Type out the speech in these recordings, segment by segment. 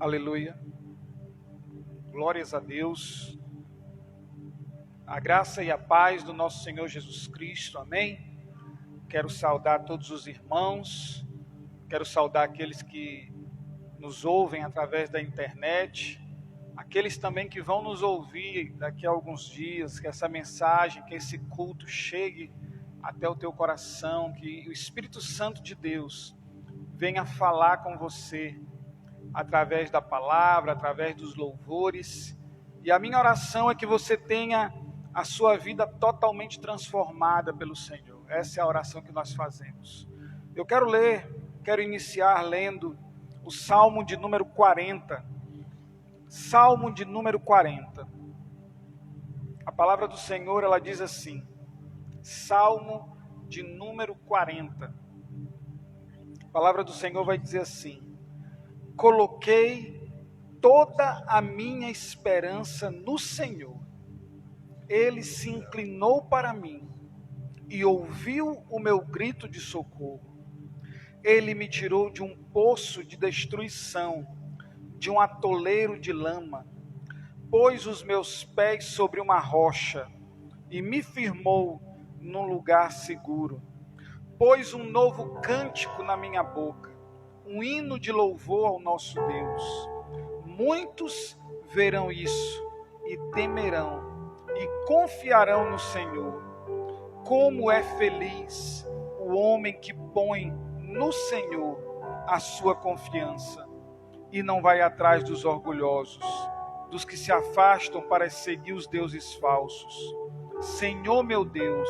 Aleluia. Glórias a Deus. A graça e a paz do nosso Senhor Jesus Cristo. Amém. Quero saudar todos os irmãos. Quero saudar aqueles que nos ouvem através da internet. Aqueles também que vão nos ouvir daqui a alguns dias. Que essa mensagem, que esse culto chegue até o teu coração. Que o Espírito Santo de Deus venha falar com você através da palavra, através dos louvores. E a minha oração é que você tenha a sua vida totalmente transformada pelo Senhor. Essa é a oração que nós fazemos. Eu quero iniciar lendo o Salmo de número 40. Salmo de número 40. A palavra do Senhor, ela diz assim, Salmo de número 40. A palavra do Senhor vai dizer assim: coloquei toda a minha esperança no Senhor. Ele se inclinou para mim e ouviu o meu grito de socorro. Ele me tirou de um poço de destruição, de um atoleiro de lama. Pôs os meus pés sobre uma rocha e me firmou num lugar seguro. Pôs um novo cântico na minha boca, um hino de louvor ao nosso Deus. Muitos verão isso e temerão e confiarão no Senhor. Como é feliz o homem que põe no Senhor a sua confiança e não vai atrás dos orgulhosos, dos que se afastam para seguir os deuses falsos. Senhor meu Deus,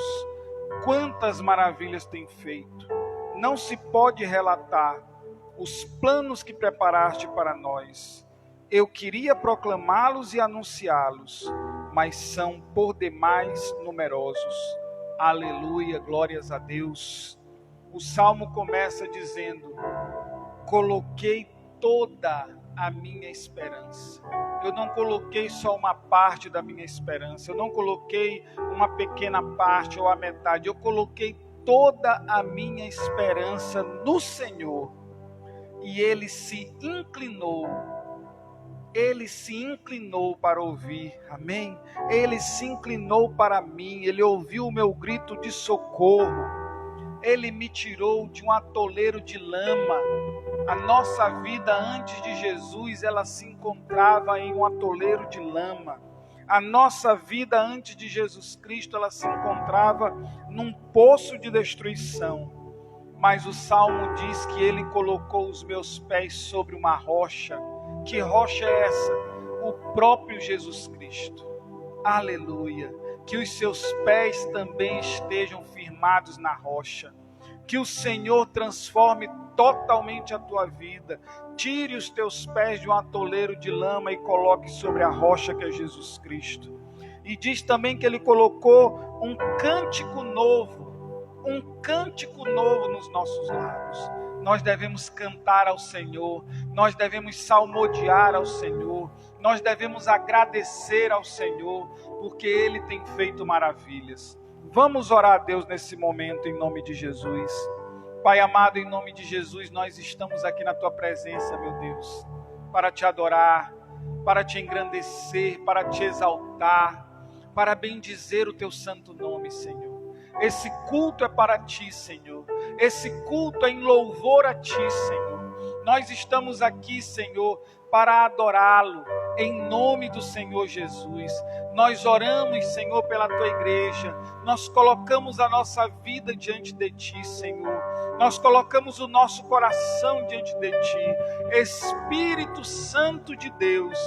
quantas maravilhas tem feito! Não se pode relatar os planos que preparaste para nós. Eu queria proclamá-los e anunciá-los, mas são por demais numerosos. Aleluia, glórias a Deus. O Salmo começa dizendo: coloquei toda a minha esperança. Eu não coloquei só uma parte da minha esperança, eu não coloquei uma pequena parte ou a metade, eu coloquei toda a minha esperança no Senhor. E Ele se inclinou para ouvir, amém? Ele se inclinou para mim, Ele ouviu o meu grito de socorro. Ele me tirou de um atoleiro de lama. A nossa vida antes de Jesus, ela se encontrava em um atoleiro de lama. A nossa vida antes de Jesus Cristo, ela se encontrava num poço de destruição. Mas o Salmo diz que Ele colocou os meus pés sobre uma rocha. Que rocha é essa? O próprio Jesus Cristo. Aleluia. Que os seus pés também estejam firmados na rocha. Que o Senhor transforme totalmente a tua vida. Tire os teus pés de um atoleiro de lama e coloque sobre a rocha que é Jesus Cristo. E diz também que Ele colocou um cântico novo nos nossos lábios. Nós devemos cantar ao Senhor, nós devemos salmodiar ao Senhor, nós devemos agradecer ao Senhor, porque Ele tem feito maravilhas. Vamos orar a Deus nesse momento, em nome de Jesus. Pai amado, em nome de Jesus, nós estamos aqui na Tua presença, meu Deus, para Te adorar, para Te engrandecer, para Te exaltar, para bendizer o Teu santo nome, Senhor. Esse culto é para Ti, Senhor. Esse culto é em louvor a Ti, Senhor. Nós estamos aqui, Senhor, para adorá-lo, em nome do Senhor Jesus. Nós oramos, Senhor, pela Tua igreja. Nós colocamos a nossa vida diante de Ti, Senhor. Nós colocamos o nosso coração diante de Ti. Espírito Santo de Deus,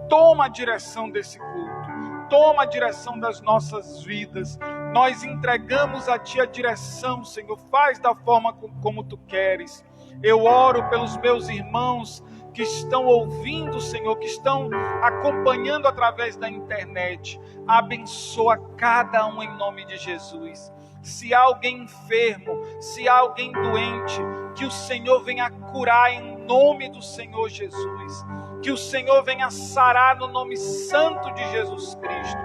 toma a direção desse culto. Toma a direção das nossas vidas. Nós entregamos a Ti a direção, Senhor. Faz da forma como Tu queres. Eu oro pelos meus irmãos que estão ouvindo, Senhor, que estão acompanhando através da internet. Abençoa cada um em nome de Jesus. Se há alguém enfermo, se há alguém doente, que o Senhor venha curar em nome do Senhor Jesus. Que o Senhor venha sarar no nome santo de Jesus Cristo.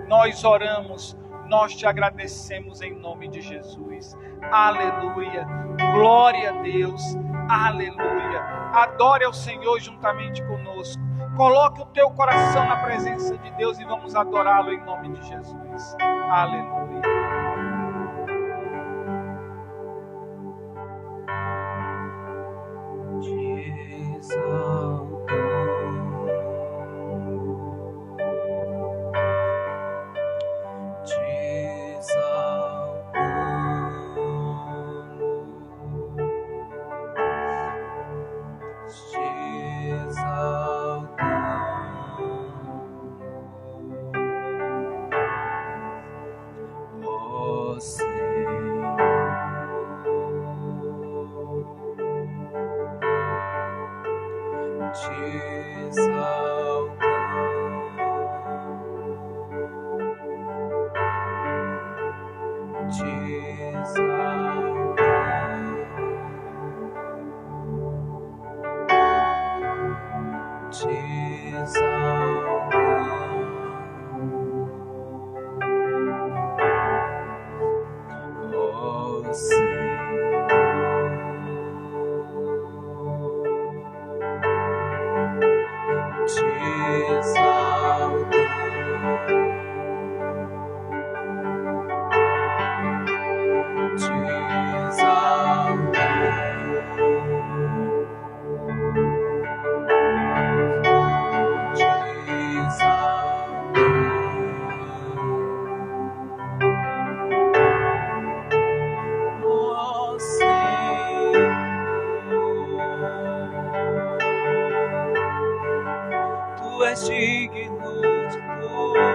Nós oramos, nós Te agradecemos em nome de Jesus. Aleluia. Glória a Deus. Aleluia. Adore ao Senhor juntamente conosco. Coloque o teu coração na presença de Deus e vamos adorá-lo em nome de Jesus. Aleluia. Te exalto, te exalto, te exalto, ó Senhor, te exalto, te exalto, te exalto, ó Senhor, te exalto, te exalto, te exalto, ó Senhor, tu és digno de tudo,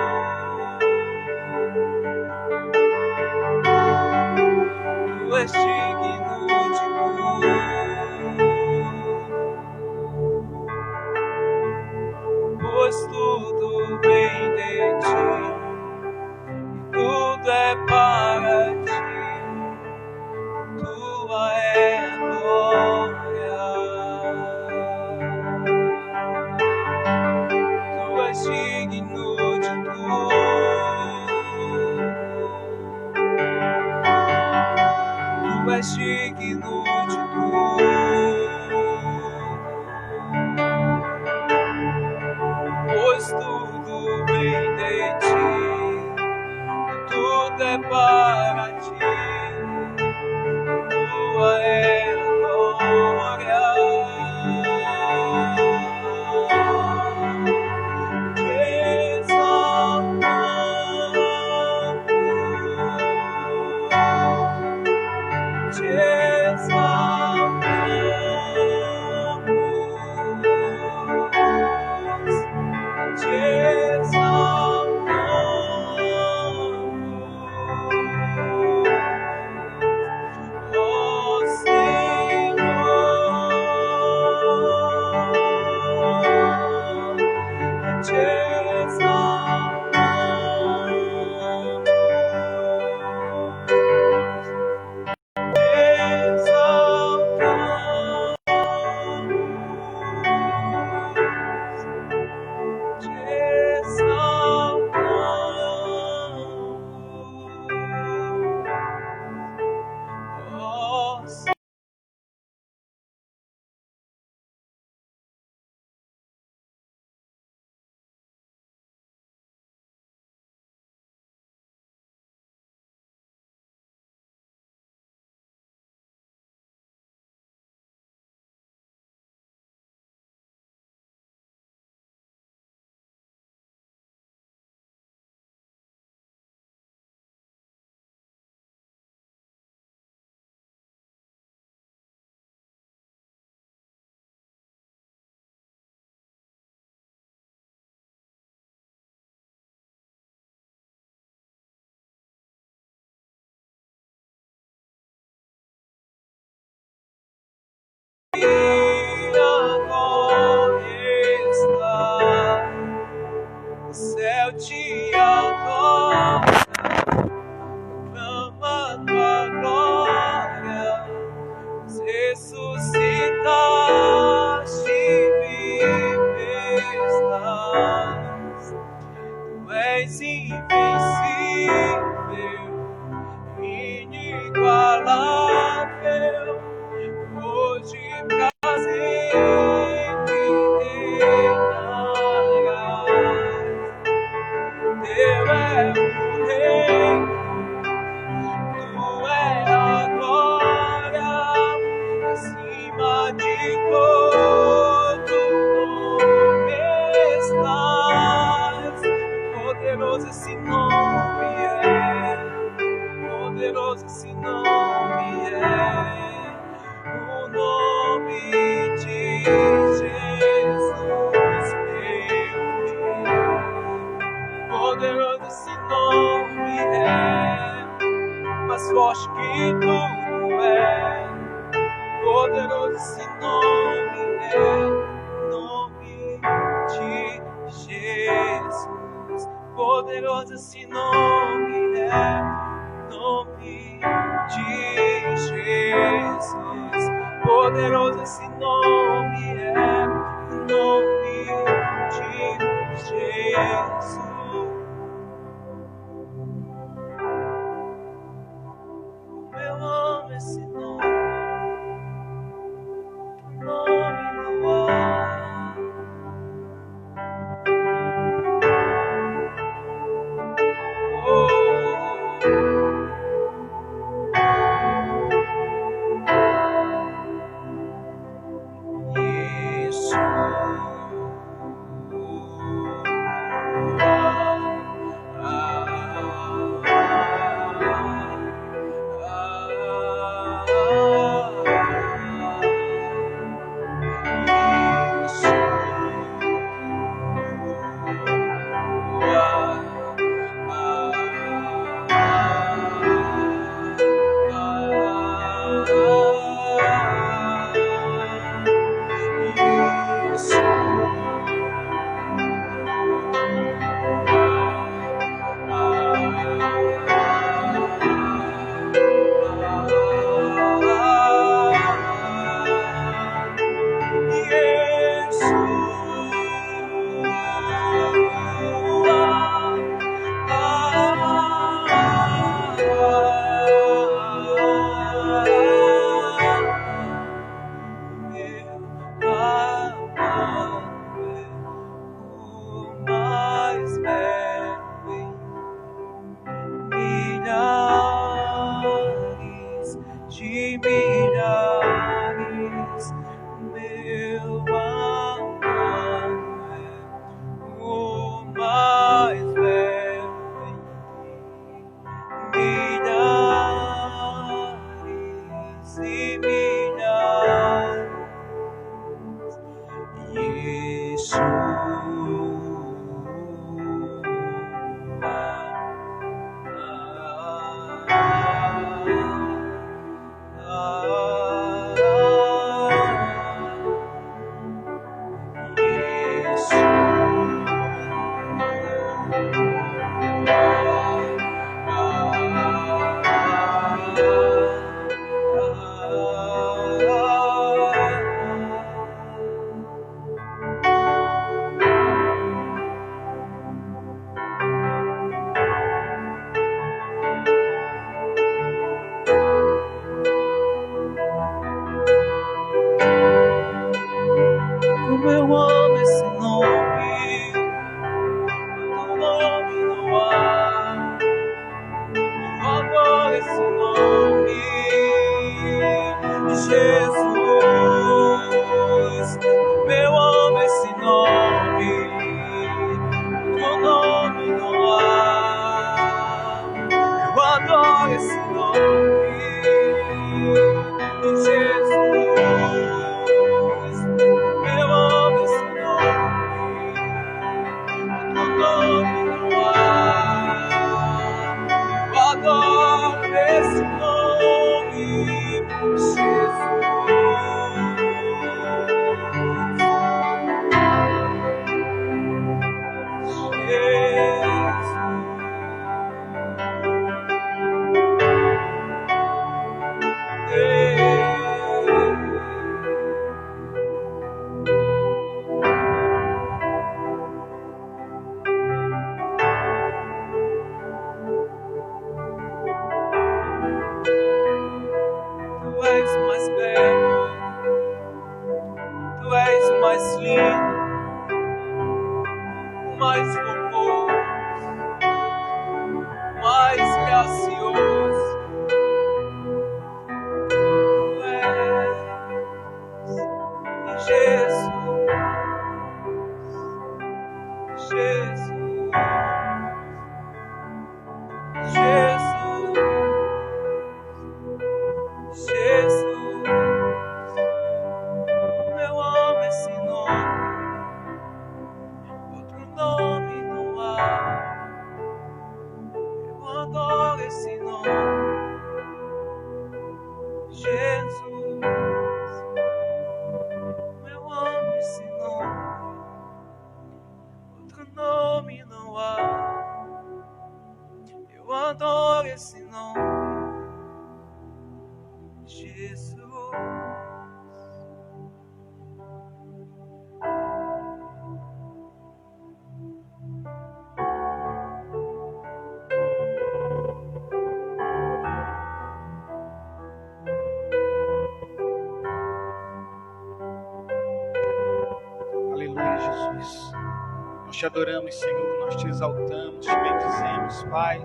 tu és digno de tudo, pois tudo vem de ti, tudo é para ti, tua é a glória. Tu és digno de tudo, tu és acima de todo nome estás. Poderoso esse nome é, poderoso esse nome é, o nome de Jesus, meu Deus. Poderoso esse nome é, mais forte que tudo é. Poderoso esse nome é, nome de Jesus. Poderoso esse nome é, nome de Jesus. Poderoso esse nome é, nome de Jesus. Como eu amo esse nome. Nome no ar. Oh, isso. Como eu amo esse nome, o nome no ar. Eu adoro esse nome, Jesus. Como eu amo esse nome, o nome no ar. Eu adoro esse nome, Jesus. Jesus. Nós te adoramos, Senhor, nós te exaltamos, te bendizemos, Pai.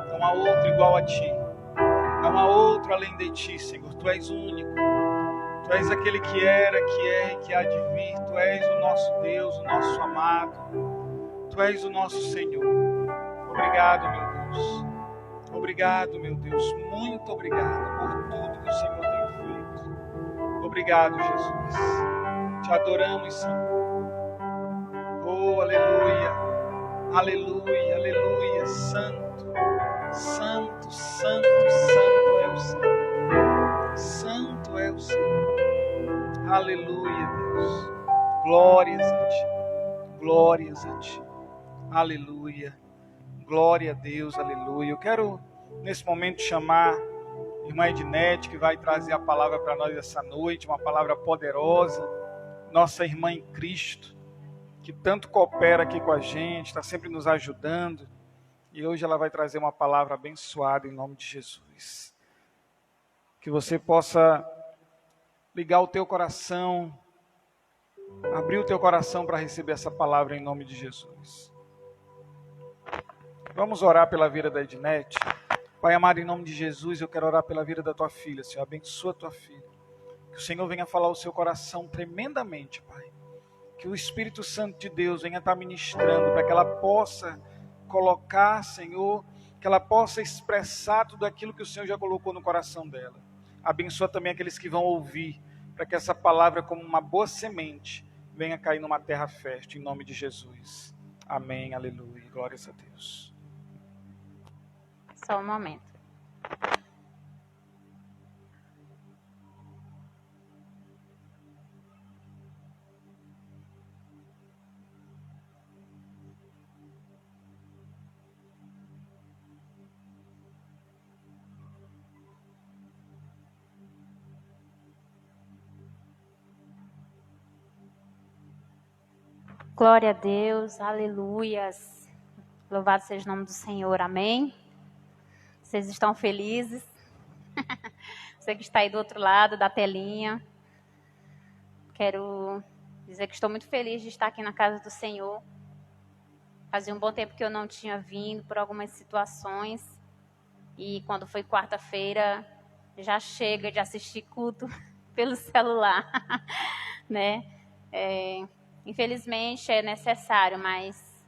Não há outro igual a Ti. Não há outro além de Ti, Senhor. Tu és o único. Tu és aquele que era, que é e que há de vir. Tu és o nosso Deus, o nosso amado. Tu és o nosso Senhor. Obrigado, meu Deus. Obrigado, meu Deus. Muito obrigado por tudo que o Senhor tem feito. Obrigado, Jesus. Te adoramos, Senhor. Oh, aleluia. Aleluia, aleluia. Santo, santo, santo, santo é o Senhor. Santo é o Senhor. Aleluia, Deus. Glórias a Ti. Glórias a Ti. Aleluia. Glória a Deus, aleluia. Eu quero, nesse momento, chamar a irmã Ednete, que vai trazer a palavra para nós essa noite, uma palavra poderosa. Nossa irmã em Cristo, que tanto coopera aqui com a gente, está sempre nos ajudando. E hoje ela vai trazer uma palavra abençoada em nome de Jesus. Que você possa ligar o teu coração, abrir o teu coração para receber essa palavra em nome de Jesus. Vamos orar pela vida da Ednete. Pai amado, em nome de Jesus, eu quero orar pela vida da tua filha, Senhor. Abençoa a tua filha. Que o Senhor venha falar o seu coração tremendamente, Pai. Que o Espírito Santo de Deus venha estar ministrando para que ela possa colocar, Senhor, que ela possa expressar tudo aquilo que o Senhor já colocou no coração dela. Abençoa também aqueles que vão ouvir, para que essa palavra, como uma boa semente, venha cair numa terra fértil, em nome de Jesus. Amém, aleluia, glórias a Deus. Só um momento. Glória a Deus, aleluias. Louvado seja o nome do Senhor, amém. Vocês estão felizes? Você que está aí do outro lado da telinha. Quero dizer que estou muito feliz de estar aqui na casa do Senhor. Fazia um bom tempo que eu não tinha vindo por algumas situações. E quando foi quarta-feira, já chega de assistir culto pelo celular, né? Infelizmente é necessário, mas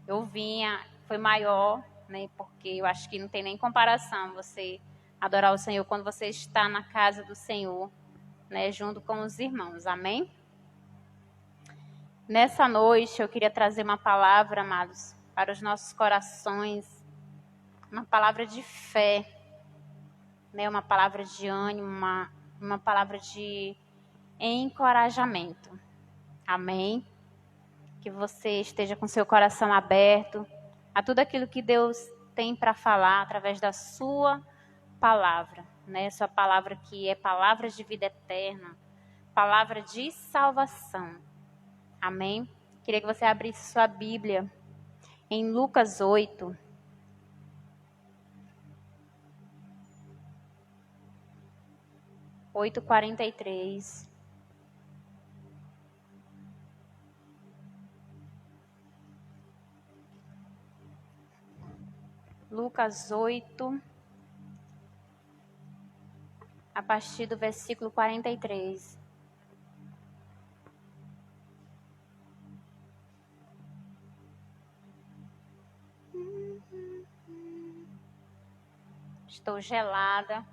eu vinha, foi maior, né? Porque eu acho que não tem nem comparação você adorar o Senhor quando você está na casa do Senhor, né? Junto com os irmãos, amém? Nessa noite eu queria trazer uma palavra, amados, para os nossos corações, uma palavra de fé, né? Uma palavra de ânimo, uma palavra de encorajamento, amém? Que você esteja com seu coração aberto a tudo aquilo que Deus tem para falar através da sua palavra, né? Sua palavra que é palavra de vida eterna, palavra de salvação, amém? Queria que você abrisse sua Bíblia em Lucas 8. Oito 43. Lucas 8, a partir do versículo 43. Estou gelada.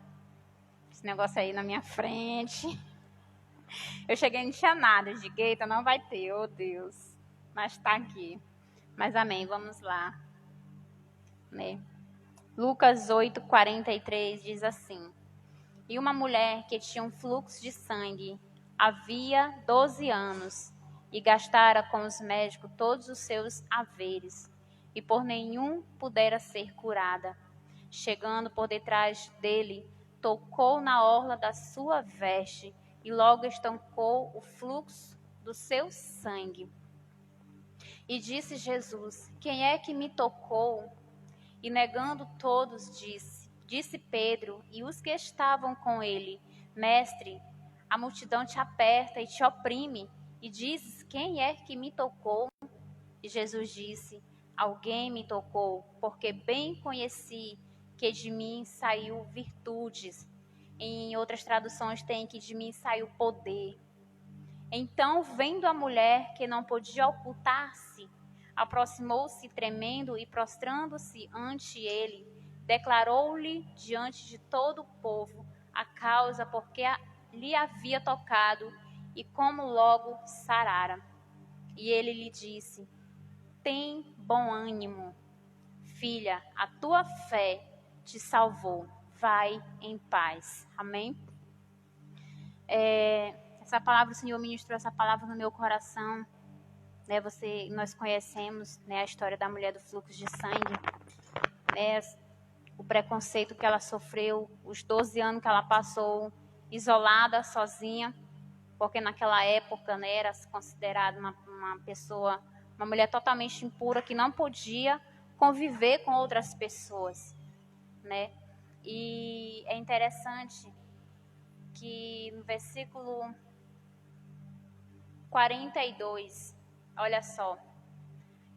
Esse negócio aí na minha frente. Eu cheguei e não tinha nada. Eu digo, eita, não vai ter, oh Deus. Mas está aqui. Mas amém, vamos lá. Né? Lucas 8, 43 diz assim: E uma mulher que tinha um fluxo de sangue havia 12 anos e gastara com os médicos todos os seus haveres, e por nenhum pudera ser curada. Chegando por detrás dele, tocou na orla da sua veste, e logo estancou o fluxo do seu sangue. E disse Jesus: Quem é que me tocou? E negando todos, disse Pedro e os que estavam com ele: Mestre, A multidão te aperta e te oprime, e dizes: quem é que me tocou? E Jesus disse: alguém me tocou, porque bem conheci que de mim saiu virtudes. Em outras traduções tem que de mim saiu poder. Então, vendo a mulher que não podia ocultar-se, aproximou-se tremendo e prostrando-se ante ele, declarou-lhe diante de todo o povo a causa porque lhe havia tocado e como logo sarara. E ele lhe disse: tem bom ânimo, filha, a tua fé te salvou. Vai em paz. Amém? Essa palavra, o Senhor ministrou essa palavra no meu coração. Né, nós conhecemos, né, a história da mulher do fluxo de sangue, né, o preconceito que ela sofreu, os 12 anos que ela passou isolada, sozinha, porque naquela época, né, era considerada uma pessoa, uma mulher totalmente impura que não podia conviver com outras pessoas, né? E é interessante que no versículo 42, olha só,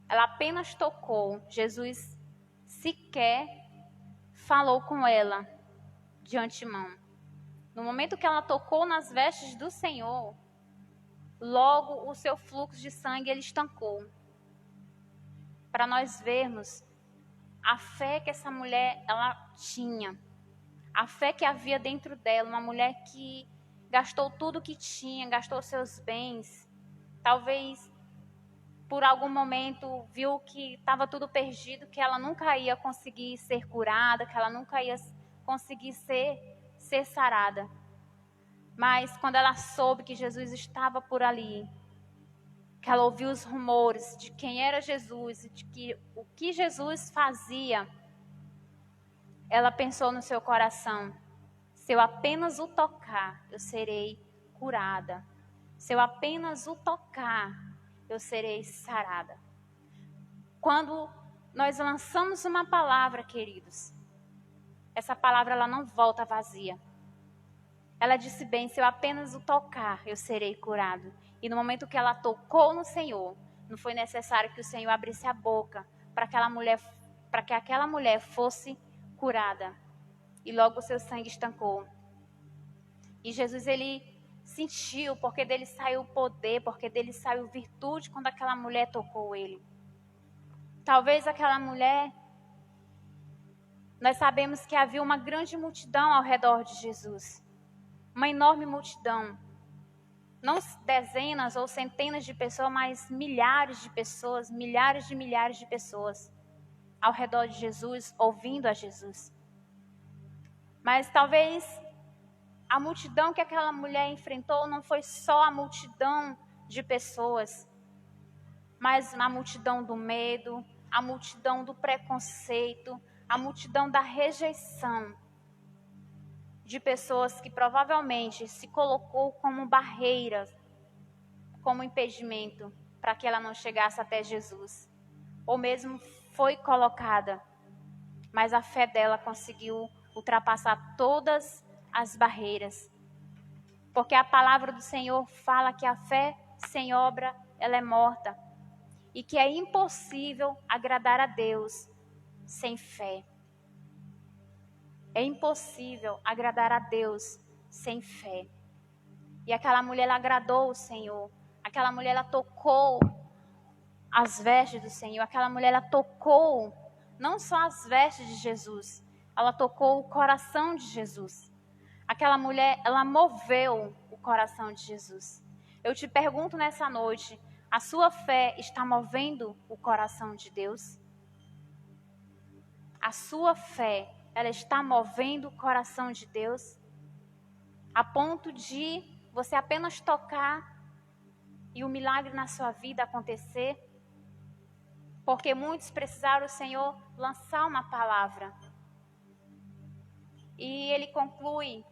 ela apenas tocou, Jesus sequer falou com ela de antemão. No momento que ela tocou nas vestes do Senhor, logo o seu fluxo de sangue ele estancou. Para nós vermos a fé que essa mulher ela tinha, a fé que havia dentro dela, uma mulher que gastou tudo que tinha, gastou seus bens, talvez por algum momento viu que estava tudo perdido, que ela nunca ia conseguir ser curada, que ela nunca ia conseguir ser sarada. Mas quando ela soube que Jesus estava por ali, que ela ouviu os rumores de quem era Jesus e de que o que Jesus fazia, ela pensou no seu coração: se eu apenas o tocar, eu serei curada. Se eu apenas o tocar, eu serei sarada. Quando nós lançamos uma palavra, queridos, essa palavra ela não volta vazia. Ela disse bem: se eu apenas o tocar, eu serei curado. E no momento que ela tocou no Senhor, não foi necessário que o Senhor abrisse a boca para que aquela mulher fosse curada. E logo o seu sangue estancou. E Jesus, ele sentiu, porque dele saiu poder, porque dele saiu virtude quando aquela mulher tocou ele. Talvez aquela mulher, nós sabemos que havia uma grande multidão ao redor de Jesus. Uma enorme multidão. Não dezenas ou centenas de pessoas, mas milhares de pessoas, milhares de pessoas ao redor de Jesus, ouvindo a Jesus. Mas talvez a multidão que aquela mulher enfrentou não foi só a multidão de pessoas, mas a multidão do medo, a multidão do preconceito, a multidão da rejeição de pessoas que provavelmente se colocou como barreira, como impedimento para que ela não chegasse até Jesus. Ou mesmo foi colocada, mas a fé dela conseguiu ultrapassar todas as barreiras. Porque a palavra do Senhor fala que a fé sem obra, ela é morta. E que é impossível agradar a Deus sem fé. É impossível agradar a Deus sem fé. E aquela mulher, ela agradou o Senhor. Aquela mulher, ela tocou as vestes do Senhor. Aquela mulher, ela tocou não só as vestes de Jesus, ela tocou o coração de Jesus. Aquela mulher, ela moveu o coração de Jesus. Eu te pergunto nessa noite, a sua fé está movendo o coração de Deus? A sua fé, ela está movendo o coração de Deus? A ponto de você apenas tocar e o milagre na sua vida acontecer? Porque muitos precisaram o Senhor lançar uma palavra. E ele conclui: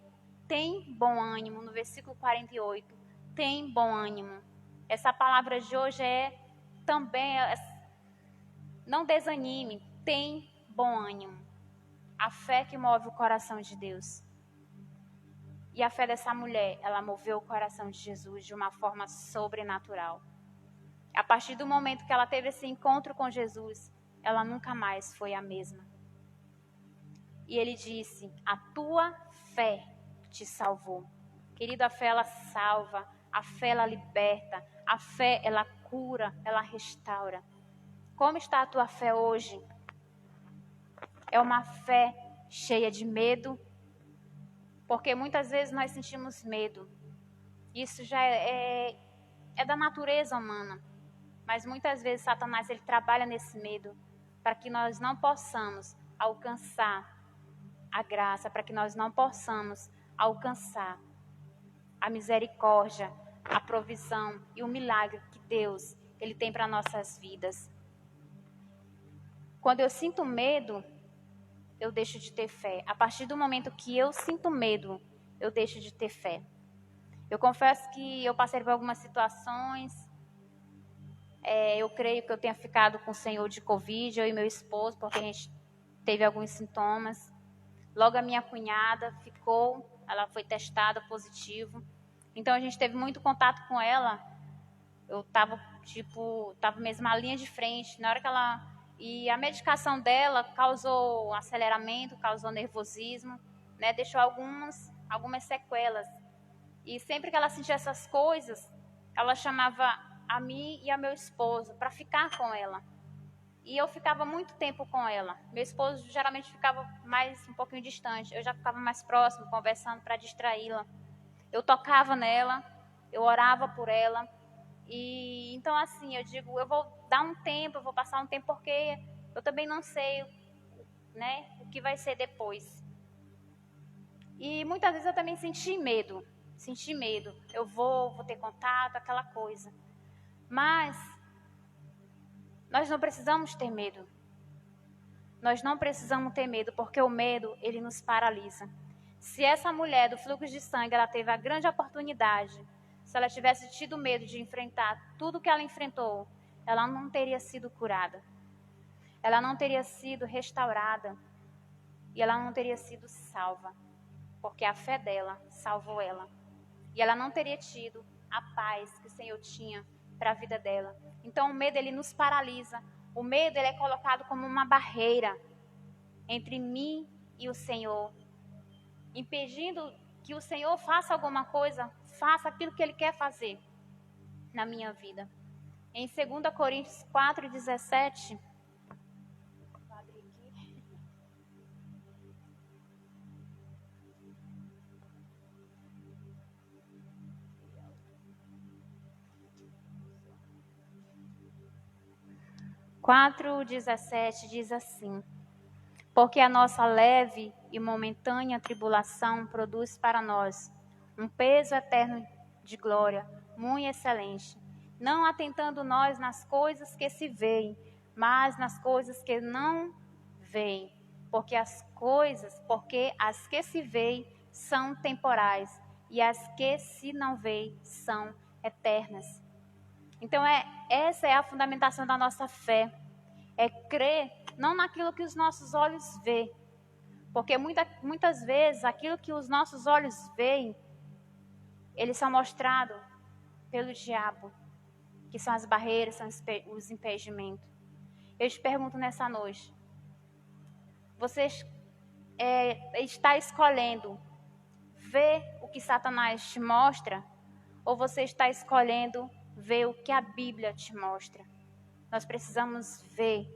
tem bom ânimo, no versículo 48. Tem bom ânimo. Essa palavra de hoje também, não desanime, tem bom ânimo. A fé que move o coração de Deus. E a fé dessa mulher, ela moveu o coração de Jesus de uma forma sobrenatural. A partir do momento que ela teve esse encontro com Jesus, ela nunca mais foi a mesma. E ele disse: a tua fé te salvou. Querido, a fé ela salva, a fé ela liberta, a fé ela cura, ela restaura. Como está a tua fé hoje? É uma fé cheia de medo? Porque muitas vezes nós sentimos medo. Isso já é da natureza humana. Mas muitas vezes Satanás ele trabalha nesse medo para que nós não possamos alcançar a graça, para que nós não possamos alcançar a misericórdia, a provisão e o milagre que Deus ele tem para nossas vidas. Quando eu sinto medo, eu deixo de ter fé. A partir do momento que eu sinto medo, eu deixo de ter fé. Eu confesso que eu passei por algumas situações. Eu creio que eu tenha ficado com o Senhor de Covid, eu e meu esposo, porque a gente teve alguns sintomas. Logo a minha cunhada ficou, ela foi testada positivo. Então a gente teve muito contato com ela. Eu tava mesmo na linha de frente. Na hora que e a medicação dela causou aceleramento, causou nervosismo, né? Deixou algumas sequelas. E sempre que ela sentia essas coisas, ela chamava a mim e a meu esposo para ficar com ela. E eu ficava muito tempo com ela. Meu esposo geralmente ficava um pouquinho distante. Eu já ficava mais próximo, conversando para distraí-la. Eu tocava nela, eu orava por ela. E então assim, eu digo, eu vou dar um tempo, eu vou passar um tempo, porque eu também não sei, né, o que vai ser depois. E muitas vezes eu também senti medo. Eu vou ter contato, aquela coisa. Mas nós não precisamos ter medo. Nós não precisamos ter medo, porque o medo, ele nos paralisa. Se essa mulher do fluxo de sangue, ela teve a grande oportunidade, se ela tivesse tido medo de enfrentar tudo que ela enfrentou, ela não teria sido curada. Ela não teria sido restaurada. E ela não teria sido salva. Porque a fé dela salvou ela. E ela não teria tido a paz que o Senhor tinha para a vida dela. Então o medo, ele nos paralisa. O medo, ele é colocado como uma barreira entre mim e o Senhor, impedindo que o Senhor faça alguma coisa, faça aquilo que Ele quer fazer na minha vida. Em 2 Coríntios 4:17, 4:17 diz assim: porque a nossa leve e momentânea tribulação produz para nós um peso eterno de glória, muito excelente, não atentando nós nas coisas que se veem, mas nas coisas que não veem, porque as que se veem são temporais, e as que se não veem são eternas. Então essa é a fundamentação da nossa fé, é crer não naquilo que os nossos olhos veem, porque muitas vezes aquilo que os nossos olhos veem, eles são mostrados pelo diabo, que são as barreiras, são os impedimentos. Eu te pergunto nessa noite, você está escolhendo ver o que Satanás te mostra, ou você está escolhendo ver o que a Bíblia te mostra? Nós precisamos ver,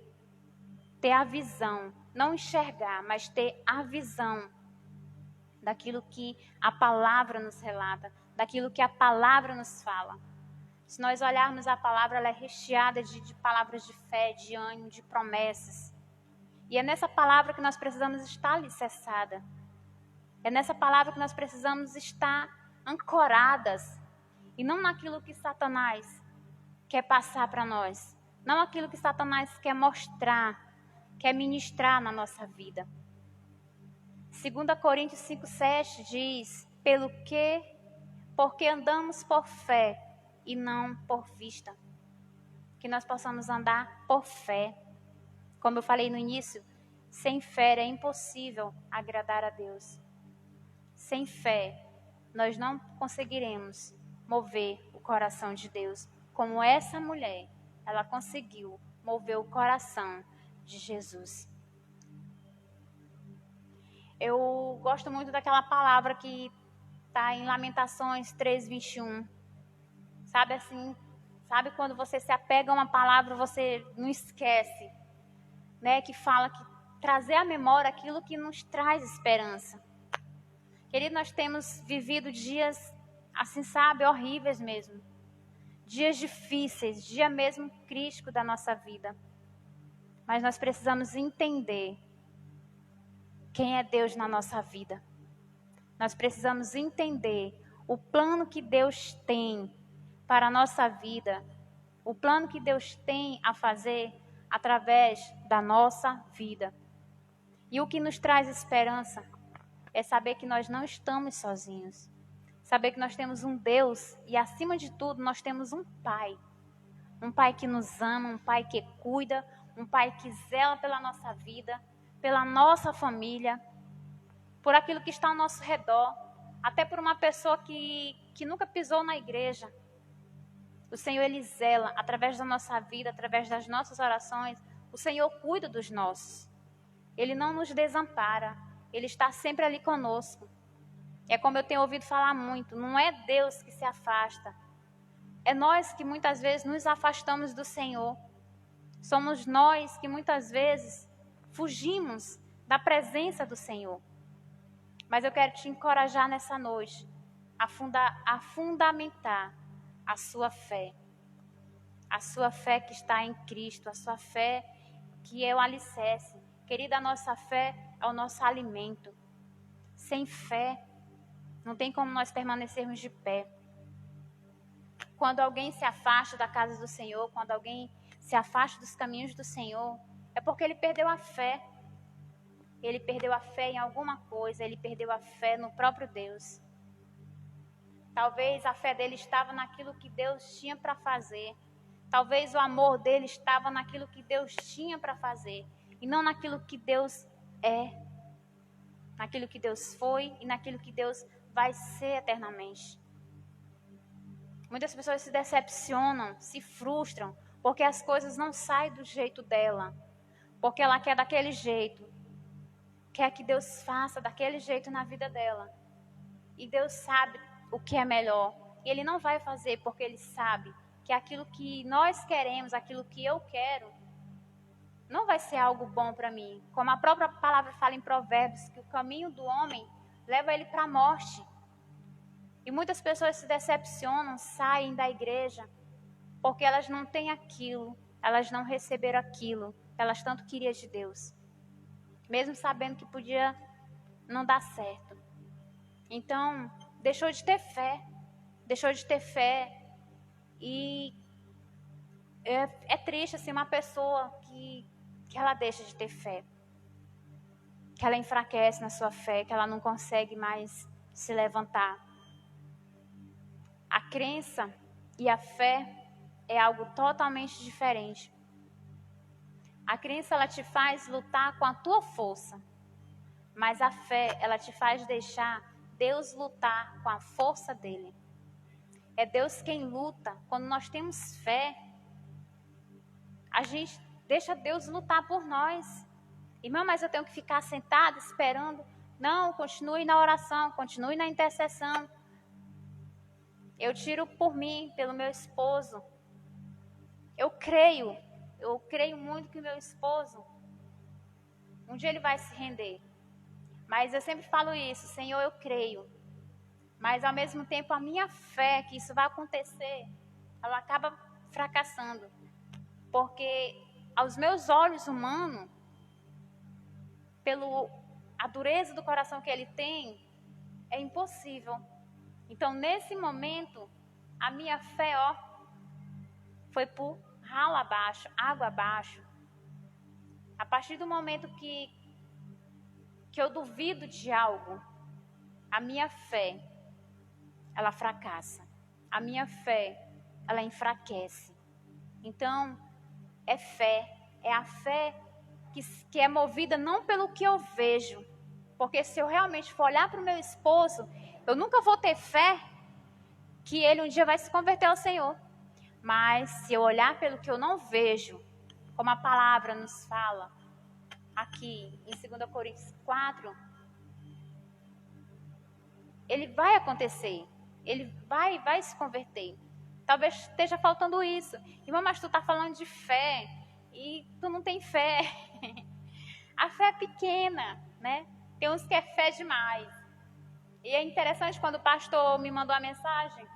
ter a visão, não enxergar, mas ter a visão daquilo que a palavra nos relata, daquilo que a palavra nos fala. Se nós olharmos a palavra, ela é recheada de palavras de fé, de ânimo, de promessas. E é nessa palavra que nós precisamos estar alicerçada. É nessa palavra que nós precisamos estar ancoradas. E não naquilo que Satanás quer passar para nós. Não aquilo que Satanás quer mostrar, quer ministrar na nossa vida. 2 Coríntios 5:7 diz: porque andamos por fé e não por vista. Que nós possamos andar por fé. Como eu falei no início, sem fé é impossível agradar a Deus. Sem fé nós não conseguiremos mover o coração de Deus, como essa mulher, ela conseguiu mover o coração de Jesus. Eu gosto muito daquela palavra que está em Lamentações 3:21. Sabe assim, sabe quando você se apega a uma palavra, você não esquece, né? Que fala que trazer à memória aquilo que nos traz esperança. Querido, nós temos vivido dias, assim, sabe, horríveis mesmo. Dias difíceis, dia mesmo crítico da nossa vida. Mas nós precisamos entender quem é Deus na nossa vida. Nós precisamos entender o plano que Deus tem para a nossa vida, o plano que Deus tem a fazer através da nossa vida. E o que nos traz esperança é saber que nós não estamos sozinhos. Saber que nós temos um Deus e, acima de tudo, nós temos um Pai. Um Pai que nos ama, um Pai que cuida, um Pai que zela pela nossa vida, pela nossa família, por aquilo que está ao nosso redor, até por uma pessoa que nunca pisou na igreja. O Senhor, Ele zela através da nossa vida, através das nossas orações. O Senhor cuida dos nossos. Ele não nos desampara. Ele está sempre ali conosco. É como eu tenho ouvido falar muito, não é Deus que se afasta. É nós que muitas vezes nos afastamos do Senhor. Somos nós que muitas vezes fugimos da presença do Senhor. Mas eu quero te encorajar nessa noite a fundamentar a sua fé. A sua fé que está em Cristo, a sua fé que é o alicerce. Querida, a nossa fé é o nosso alimento. Sem fé, não tem como nós permanecermos de pé. Quando alguém se afasta da casa do Senhor, quando alguém se afasta dos caminhos do Senhor, é porque ele perdeu a fé. Ele perdeu a fé em alguma coisa, ele perdeu a fé no próprio Deus. Talvez a fé dele estava naquilo que Deus tinha para fazer. Talvez o amor dele estava naquilo que Deus tinha para fazer. E não naquilo que Deus é. Naquilo que Deus foi e naquilo que Deus vai ser eternamente. Muitas pessoas se decepcionam, se frustram, porque as coisas não saem do jeito dela. Porque ela quer daquele jeito. Quer que Deus faça daquele jeito na vida dela. E Deus sabe o que é melhor. E Ele não vai fazer porque Ele sabe que aquilo que nós queremos, aquilo que eu quero, não vai ser algo bom para mim. Como a própria palavra fala em Provérbios, que o caminho do homem leva ele para a morte. E muitas pessoas se decepcionam, saem da igreja, porque elas não têm aquilo, elas não receberam aquilo, elas tanto queriam de Deus. Mesmo sabendo que podia não dar certo. Então, deixou de ter fé. E é triste assim, uma pessoa que ela deixa de ter fé. Que ela enfraquece na sua fé, que ela não consegue mais se levantar. A crença e a fé é algo totalmente diferente. A crença, ela te faz lutar com a tua força. Mas a fé, ela te faz deixar Deus lutar com a força dele. É Deus quem luta. Quando nós temos fé, a gente deixa Deus lutar por nós. Irmão, mas eu tenho que ficar sentada esperando. Não, continue na oração, continue na intercessão. Eu tiro por mim, pelo meu esposo. Eu creio muito que o meu esposo, um dia ele vai se render. Mas eu sempre falo isso, Senhor, eu creio. Mas ao mesmo tempo a minha fé que isso vai acontecer, ela acaba fracassando. Porque aos meus olhos humanos, pela a dureza do coração que ele tem, é impossível. Então nesse momento, a minha fé, foi por ralo abaixo, água abaixo. A partir do momento que eu duvido de algo, a minha fé, ela fracassa. A minha fé, ela enfraquece. Então, é a fé que é movida não pelo que eu vejo. Porque se eu realmente for olhar para o meu esposo, Eu nunca vou ter fé que ele um dia vai se converter ao Senhor. Mas se eu olhar pelo que eu não vejo, como a palavra nos fala aqui em 2 Coríntios 4, ele vai acontecer. Ele vai se converter. Talvez esteja faltando isso. Irmã, mas tu está falando de fé e tu não tem fé. A fé é pequena, né? Tem uns que é fé demais. E é interessante quando o pastor me mandou a mensagem,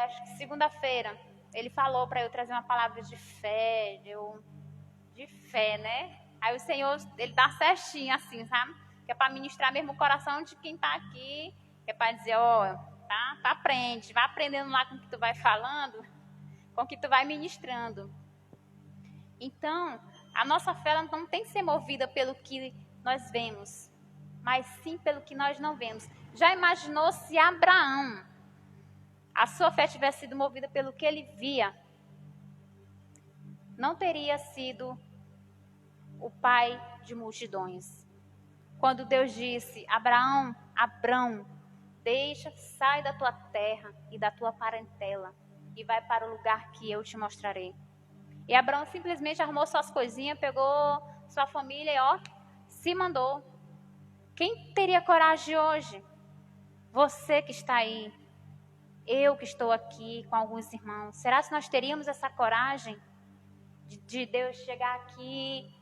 acho que segunda-feira, ele falou para eu trazer uma palavra de fé, de fé, né? Aí o Senhor, ele dá certinho assim, sabe? Que é para ministrar mesmo o coração de quem está aqui, que é para dizer, tá, aprende, vai aprendendo lá com o que tu vai falando, com o que tu vai ministrando. Então, a nossa fé ela não tem que ser movida pelo que nós vemos, mas sim pelo que nós não vemos. Já imaginou se Abraão, a sua fé tivesse sido movida pelo que ele via? Não teria sido o pai de multidões. Quando Deus disse, Abraão, sai da tua terra e da tua parentela e vai para o lugar que eu te mostrarei. E Abraão simplesmente arrumou suas coisinhas, pegou sua família e se mandou. Quem teria coragem hoje? Você que está aí, eu que estou aqui com alguns irmãos. Será que nós teríamos essa coragem de Deus chegar aqui?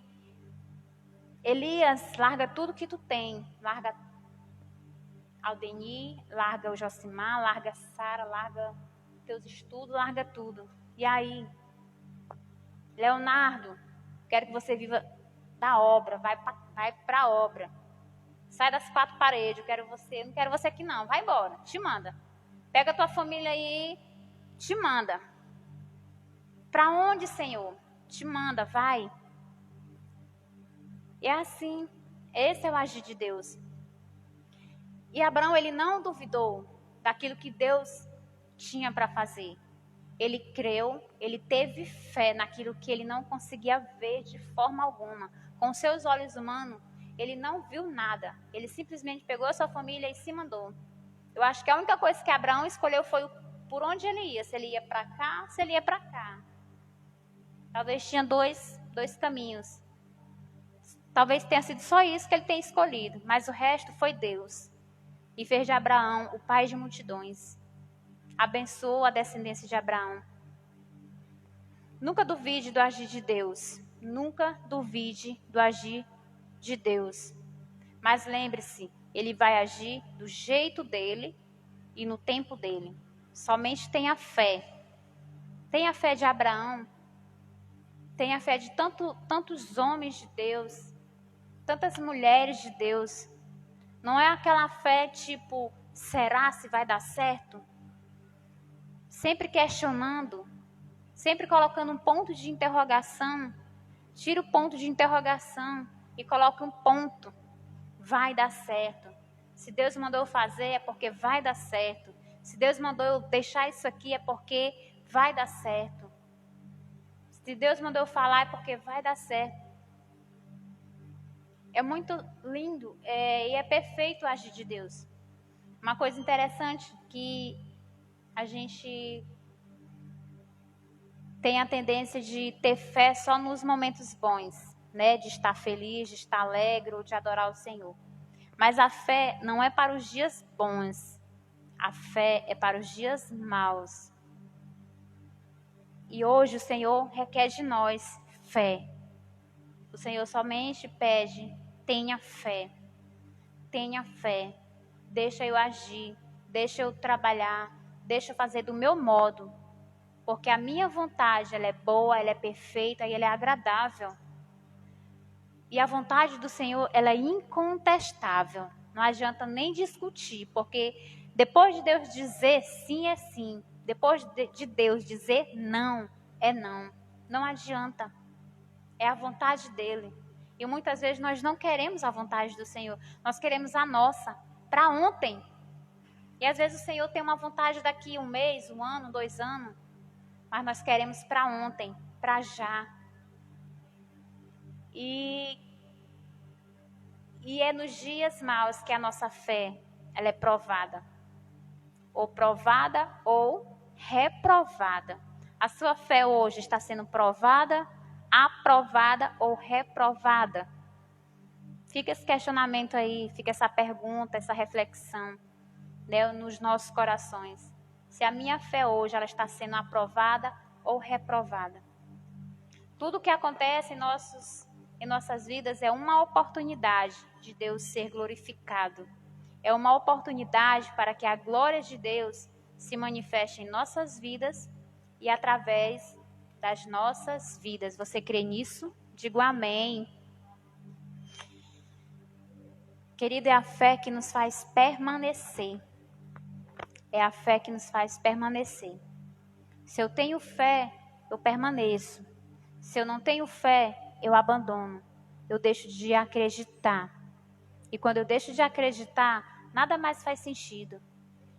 Elias, larga tudo que tu tem. Larga Aldeni, larga o Josimar, larga Sara, larga teus estudos, larga tudo. E aí, Leonardo, quero que você viva da obra, vai para a obra. Sai das 4 paredes, não quero você aqui não, vai embora, te manda. Pega a tua família aí, te manda. Para onde, Senhor? Te manda, vai. E é assim, esse é o agir de Deus. E Abraão, ele não duvidou daquilo que Deus tinha para fazer. Ele creu, ele teve fé naquilo que ele não conseguia ver de forma alguma. Com seus olhos humanos, ele não viu nada. Ele simplesmente pegou a sua família e se mandou. Eu acho que a única coisa que Abraão escolheu foi por onde ele ia. Se ele ia para cá, se ele ia para cá. Talvez tinha dois caminhos. Talvez tenha sido só isso que ele tenha escolhido. Mas o resto foi Deus. E fez de Abraão o pai de multidões. Abençoou a descendência de Abraão. Nunca duvide do agir de Deus. Nunca duvide do agir de Deus. Mas lembre-se, ele vai agir do jeito dele e no tempo dele. Somente tenha fé. Tenha fé de Abraão. Tenha fé de tantos homens de Deus. Tantas mulheres de Deus. Não é aquela fé tipo, será se vai dar certo? Sempre questionando, sempre colocando um ponto de interrogação. Tira o ponto de interrogação e coloca um ponto. Vai dar certo. Se Deus mandou eu fazer é porque vai dar certo. Se Deus mandou eu deixar isso aqui é porque vai dar certo. Se Deus mandou eu falar é porque vai dar certo. É muito lindo e é perfeito o agir de Deus. Uma coisa interessante que a gente tem a tendência de ter fé só nos momentos bons, né? De estar feliz, de estar alegre ou de adorar o Senhor. Mas a fé não é para os dias bons. A fé é para os dias maus. E hoje o Senhor requer de nós fé. O Senhor somente pede, tenha fé. Tenha fé. Deixa eu agir, deixa eu trabalhar, deixa eu fazer do meu modo. Porque a minha vontade, ela é boa, ela é perfeita e ela é agradável. E a vontade do Senhor, ela é incontestável. Não adianta nem discutir, porque depois de Deus dizer sim, é sim. Depois de Deus dizer não, é não. Não adianta. É a vontade dele. E muitas vezes nós não queremos a vontade do Senhor. Nós queremos a nossa, para ontem. E às vezes o Senhor tem uma vontade daqui 1 mês, 1 ano, 2 anos. Mas nós queremos para ontem, para já. E é nos dias maus que a nossa fé ela é provada. Ou provada ou reprovada. A sua fé hoje está sendo provada, aprovada ou reprovada? Fica esse questionamento aí, fica essa pergunta, essa reflexão, né, nos nossos corações. Se a minha fé hoje ela está sendo aprovada ou reprovada. Tudo que acontece em nossas vidas é uma oportunidade de Deus ser glorificado. É uma oportunidade para que a glória de Deus se manifeste em nossas vidas e através das nossas vidas. Você crê nisso? Digo amém. Querido, é a fé que nos faz permanecer. É a fé que nos faz permanecer. Se eu tenho fé, eu permaneço. Se eu não tenho fé, eu abandono. Eu deixo de acreditar. E quando eu deixo de acreditar, nada mais faz sentido.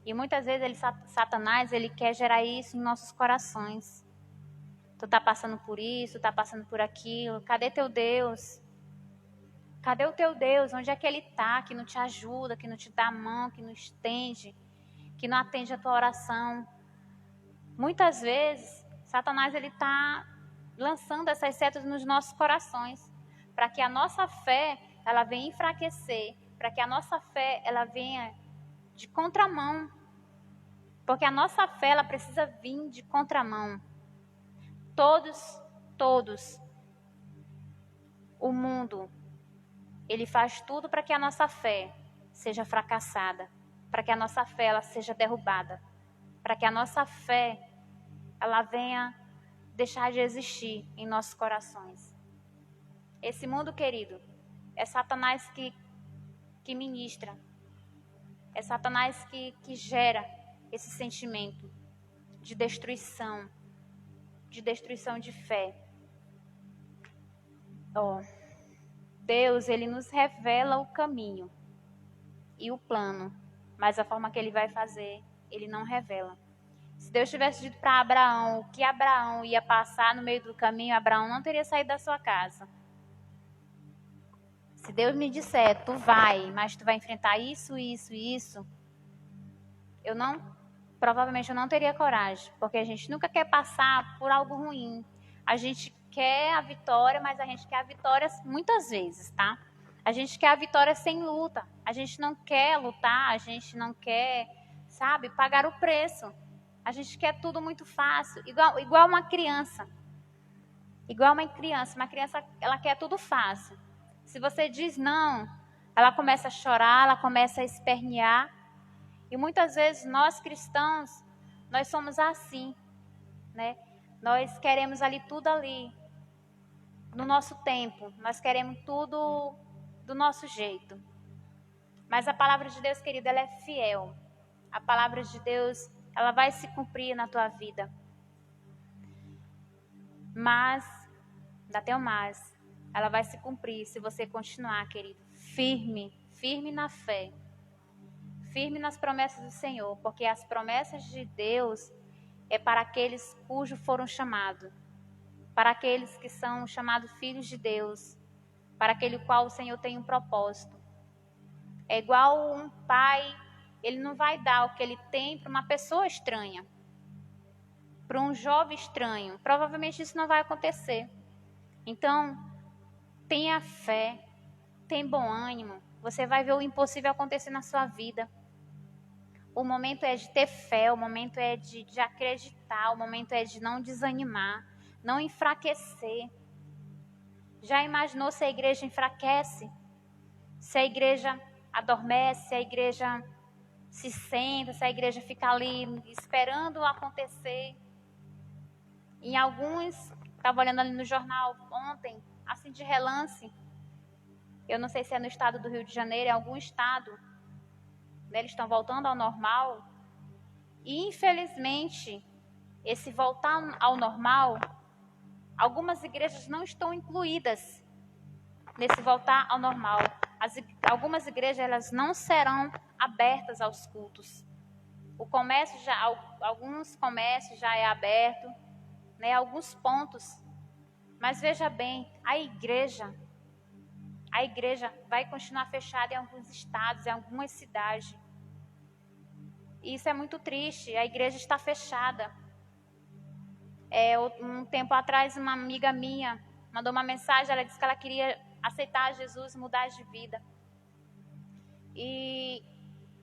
E muitas vezes Satanás ele quer gerar isso em nossos corações. Tu tá passando por isso, tá passando por aquilo. Cadê teu Deus? Cadê o teu Deus? Onde é que ele tá? Que não te ajuda, que não te dá a mão, que não estende, que não atende a tua oração. Muitas vezes, Satanás ele tá lançando essas setas nos nossos corações, para que a nossa fé ela venha enfraquecer, para que a nossa fé ela venha de contramão, porque a nossa fé ela precisa vir de contramão. Todos, o mundo, ele faz tudo para que a nossa fé seja fracassada, para que a nossa fé ela seja derrubada, para que a nossa fé ela venha deixar de existir em nossos corações. Esse mundo, querido, é Satanás que ministra, é Satanás que gera esse sentimento de destruição de fé. Deus, ele nos revela o caminho e o plano, mas a forma que ele vai fazer, ele não revela. Se Deus tivesse dito para Abraão o que Abraão ia passar no meio do caminho, Abraão não teria saído da sua casa. Se Deus me disser, tu vai, mas tu vai enfrentar isso, provavelmente eu não teria coragem, porque a gente nunca quer passar por algo ruim. A gente quer a vitória, mas a gente quer a vitória muitas vezes, tá? A gente quer a vitória sem luta. A gente não quer lutar, a gente não quer, sabe, pagar o preço. A gente quer tudo muito fácil, igual uma criança. Uma criança, ela quer tudo fácil. Se você diz não, ela começa a chorar, ela começa a espernear. E muitas vezes nós cristãos, nós somos assim, né? Nós queremos tudo ali, no nosso tempo. Nós queremos tudo do nosso jeito. Mas a palavra de Deus, querida, ela é fiel. A palavra de Deus, ela vai se cumprir na tua vida. Mas, ainda tem mais, ela vai se cumprir se você continuar, querido, firme na fé. Firme nas promessas do Senhor, porque as promessas de Deus é para aqueles cujos foram chamados, para aqueles que são chamados filhos de Deus, para aquele qual o Senhor tem um propósito. É igual um pai, ele não vai dar o que ele tem para uma pessoa estranha, para um jovem estranho. Provavelmente isso não vai acontecer. Então, tenha fé, tenha bom ânimo, você vai ver o impossível acontecer na sua vida. O momento é de ter fé, o momento é de acreditar, o momento é de não desanimar, não enfraquecer. Já imaginou se a igreja enfraquece? Se a igreja adormece, se a igreja se senta, se a igreja fica ali esperando acontecer? Em alguns, estava olhando ali no jornal ontem, assim de relance, eu não sei se é no estado do Rio de Janeiro, é algum estado, eles estão voltando ao normal, e infelizmente, esse voltar ao normal, algumas igrejas não estão incluídas nesse voltar ao normal. Algumas igrejas elas não serão abertas aos cultos. Alguns comércios já é aberto, né, alguns pontos, mas veja bem, a igreja vai continuar fechada em alguns estados, em algumas cidades. E isso é muito triste, a igreja está fechada. Um tempo atrás, uma amiga minha mandou uma mensagem, ela disse que ela queria aceitar Jesus, mudar de vida.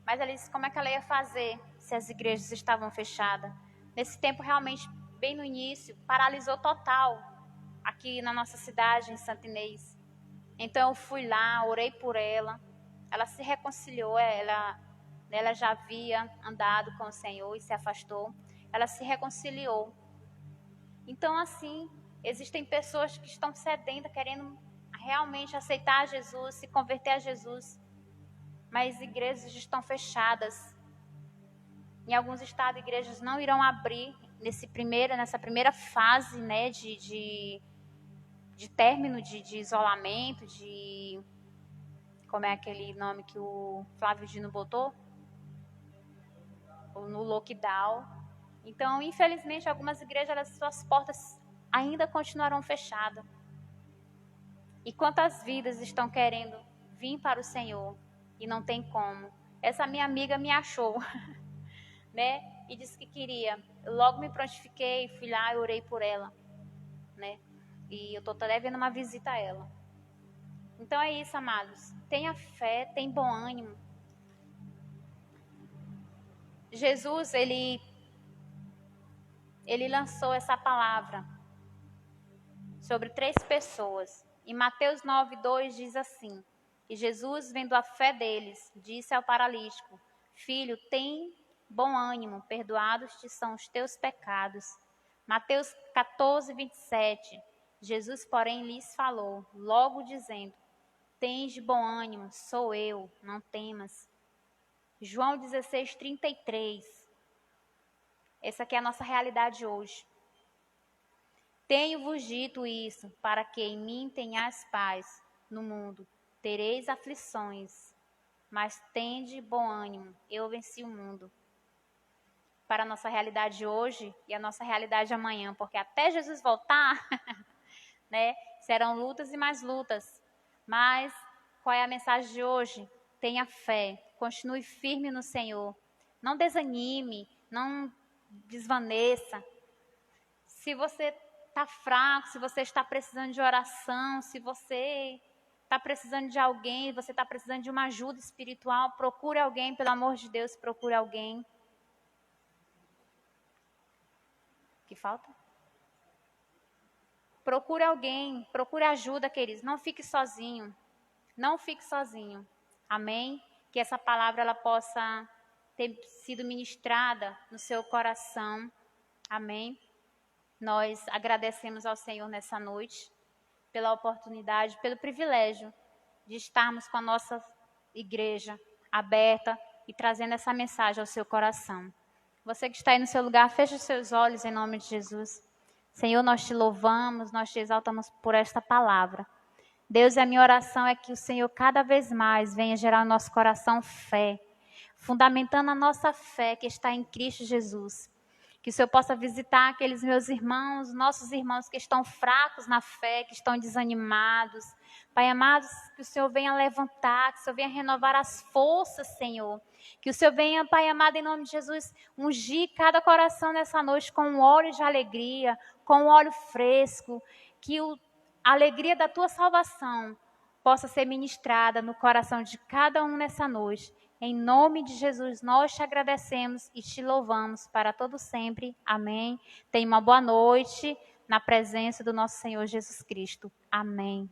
Mas ela disse como é que ela ia fazer se as igrejas estavam fechadas. Nesse tempo, realmente, bem no início, paralisou total aqui na nossa cidade, em Santa Inês. Então eu fui lá, orei por ela, ela se reconciliou, ela já havia andado com o Senhor e se afastou, ela se reconciliou. Então assim, existem pessoas que estão sedentas, querendo realmente aceitar Jesus, se converter a Jesus, mas igrejas estão fechadas. Em alguns estados, igrejas não irão abrir nessa primeira fase, né, de término de isolamento, como é aquele nome que o Flávio Dino botou? No lockdown. Então, infelizmente, algumas igrejas, suas portas ainda continuarão fechadas. E quantas vidas estão querendo vir para o Senhor e não tem como? Essa minha amiga me achou, né? E disse que queria. Eu logo me prontifiquei, fui lá e orei por ela, né? E eu estou até devendo uma visita a ela. Então é isso, amados. Tenha fé, tenha bom ânimo. Jesus, ele lançou essa palavra sobre 3 pessoas. Em Mateus 9:2 diz assim: E Jesus, vendo a fé deles, disse ao paralítico: Filho, tem bom ânimo, perdoados te são os teus pecados. Mateus 14:27. Jesus, porém, lhes falou, logo dizendo: Tens de bom ânimo, sou eu, não temas. João 16:33. Essa aqui é a nossa realidade hoje. Tenho-vos dito isso, para que em mim tenhais paz. No mundo tereis aflições, mas tende bom ânimo, eu venci o mundo. Para a nossa realidade hoje e a nossa realidade amanhã, porque até Jesus voltar, né, serão lutas e mais lutas. Mas qual é a mensagem de hoje? Tenha fé, continue firme no Senhor. Não desanime, não desvaneça. Se você está fraco, se você está precisando de oração, se você está precisando de alguém, você está precisando de uma ajuda espiritual, procure alguém, pelo amor de Deus, procure alguém. Que falta? Procure alguém, procure ajuda, queridos. Não fique sozinho. Não fique sozinho. Amém? Que essa palavra ela possa ter sido ministrada no seu coração. Amém? Nós agradecemos ao Senhor nessa noite pela oportunidade, pelo privilégio de estarmos com a nossa igreja aberta e trazendo essa mensagem ao seu coração. Você que está aí no seu lugar, feche os seus olhos em nome de Jesus. Senhor, nós te louvamos, nós te exaltamos por esta palavra. Deus, a minha oração é que o Senhor cada vez mais venha gerar no nosso coração fé, fundamentando a nossa fé que está em Cristo Jesus. Que o Senhor possa visitar aqueles meus irmãos, nossos irmãos que estão fracos na fé, que estão desanimados. Pai amado, que o Senhor venha levantar, que o Senhor venha renovar as forças, Senhor. Que o Senhor venha, Pai amado, em nome de Jesus, ungir cada coração nessa noite com um óleo de alegria, com um óleo fresco. Que a alegria da tua salvação possa ser ministrada no coração de cada um nessa noite. Em nome de Jesus, nós te agradecemos e te louvamos para todo sempre. Amém. Tenha uma boa noite na presença do nosso Senhor Jesus Cristo. Amém.